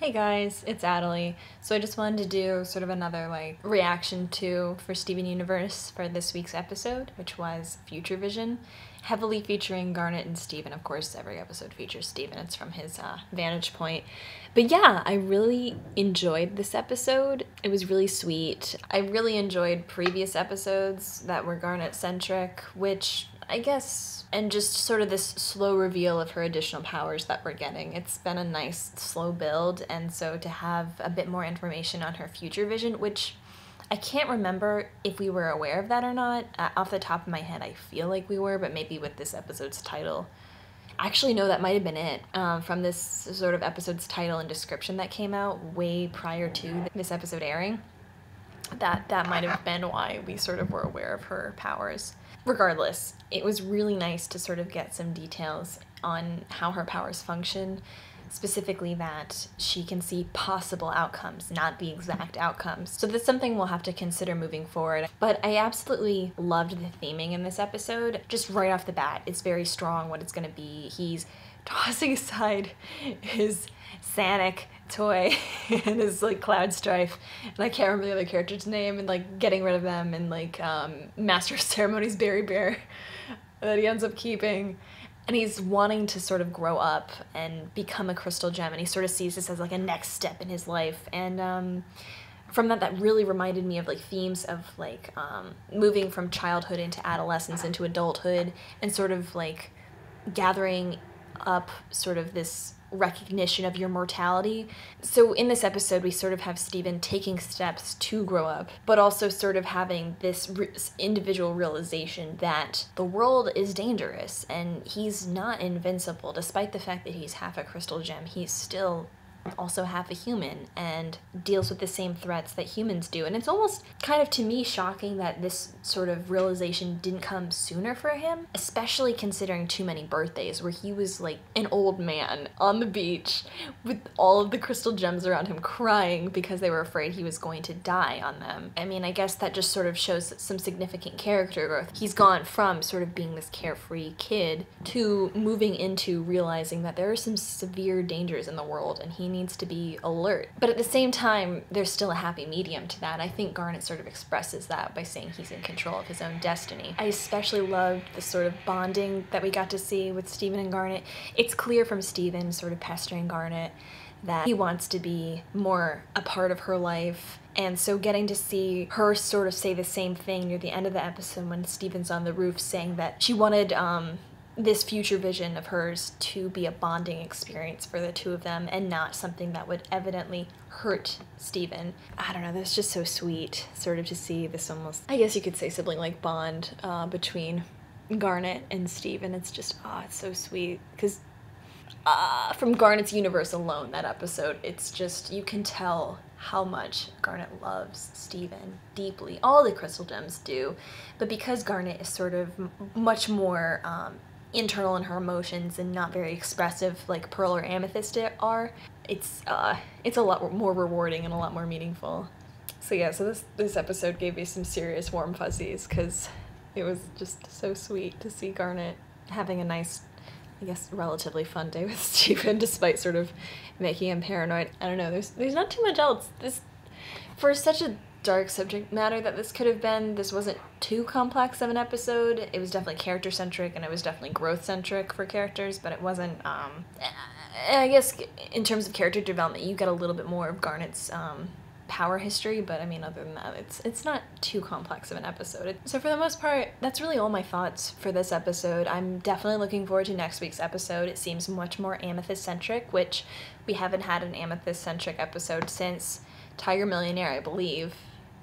Hey guys, it's ATTILEE. So I just wanted to do sort of another reaction to for Steven Universe for this week's episode, which was Future Vision, heavily featuring Garnet and Steven. Of course, every episode features Steven. It's from his vantage point. But yeah, I really enjoyed this episode. It was really sweet. I really enjoyed previous episodes that were Garnet-centric, which I guess, and just sort of this slow reveal of her additional powers that we're getting. It's been a nice slow build, and so to have a bit more information on her future vision, which I can't remember if we were aware of that or not. Off the top of my head, I feel like we were, but maybe with this episode's title. Actually, no, that might have been it. From this sort of episode's title and description that came out way prior to this episode airing. That might have been why we sort of were aware of her powers. Regardless, it was really nice to sort of get some details on how her powers function, specifically that she can see possible outcomes, not the exact outcomes. So that's something we'll have to consider moving forward. But I absolutely loved the theming in this episode. Just right off the bat, it's very strong what it's gonna be. He's tossing aside his SANIC toy and his Cloud Strife, and I can't remember the other character's name, and getting rid of them, and Master of Ceremonies Berry Bear that he ends up keeping. And he's wanting to sort of grow up and become a crystal gem, and he sort of sees this as a next step in his life. And from that really reminded me of themes of moving from childhood into adolescence into adulthood, and sort of gathering up sort of this recognition of your mortality. So in this episode, we sort of have Steven taking steps to grow up, but also sort of having this individual realization that the world is dangerous and he's not invincible. Despite the fact that he's half a crystal gem, he's still also half a human and deals with the same threats that humans do. And it's almost kind of, to me, shocking that this sort of realization didn't come sooner for him, especially considering too many birthdays where he was an old man on the beach with all of the crystal gems around him crying because they were afraid he was going to die on them. I mean, I guess that just sort of shows some significant character growth. He's gone from sort of being this carefree kid to moving into realizing that there are some severe dangers in the world and he needs to be alert. But at the same time, there's still a happy medium to that. I think Garnet sort of expresses that by saying he's in control of his own destiny. I especially loved the sort of bonding that we got to see with Steven and Garnet. It's clear from Steven sort of pestering Garnet that he wants to be more a part of her life. And so getting to see her sort of say the same thing near the end of the episode when Steven's on the roof saying that she wanted this future vision of hers to be a bonding experience for the two of them and not something that would evidently hurt Steven. I don't know, that's just so sweet, sort of to see this almost, I guess you could say, sibling-like bond between Garnet and Steven. It's just, it's so sweet, because from Garnet's universe alone, that episode, it's just, you can tell how much Garnet loves Steven deeply. All the crystal gems do, but because Garnet is sort of much more internal in her emotions and not very expressive like Pearl or Amethyst are, it's a lot more rewarding and a lot more meaningful. So yeah, so this episode gave me some serious warm fuzzies because it was just so sweet to see Garnet having a nice, I guess, relatively fun day with Steven despite sort of making him paranoid. I don't know, there's not too much else. This, for such a dark subject matter that this could have been, this wasn't too complex of an episode. It was definitely character-centric and it was definitely growth-centric for characters, but it wasn't, I guess in terms of character development, you get a little bit more of Garnet's power history, but I mean, other than that, it's not too complex of an episode. So for the most part, that's really all my thoughts for this episode. I'm definitely looking forward to next week's episode. It seems much more Amethyst-centric, which we haven't had an Amethyst-centric episode since Tiger Millionaire, I believe.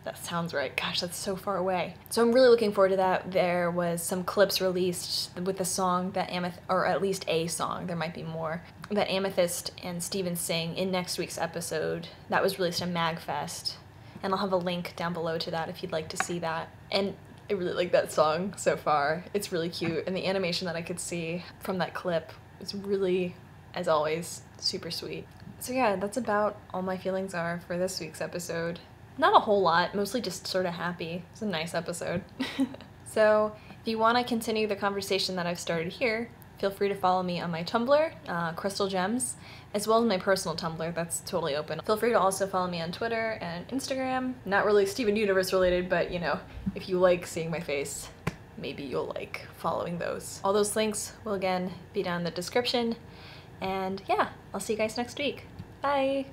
That sounds right. Gosh, that's so far away. So I'm really looking forward to that. There was some clips released with the song that or at least a song, there might be more, that Amethyst and Steven sing in next week's episode. That was released on MagFest, and I'll have a link down below to that if you'd like to see that. And I really like that song so far. It's really cute, and the animation that I could see from that clip was really, as always, super sweet. So yeah, that's about all my feelings are for this week's episode. Not a whole lot, mostly just sort of happy. It's a nice episode. So if you want to continue the conversation that I've started here, feel free to follow me on my Tumblr, Crystal Gems, as well as my personal Tumblr. That's totally open. Feel free to also follow me on Twitter and Instagram. Not really Steven Universe related, but you know, if you like seeing my face, maybe you'll like following those. All those links will again be down in the description. And yeah, I'll see you guys next week. Bye!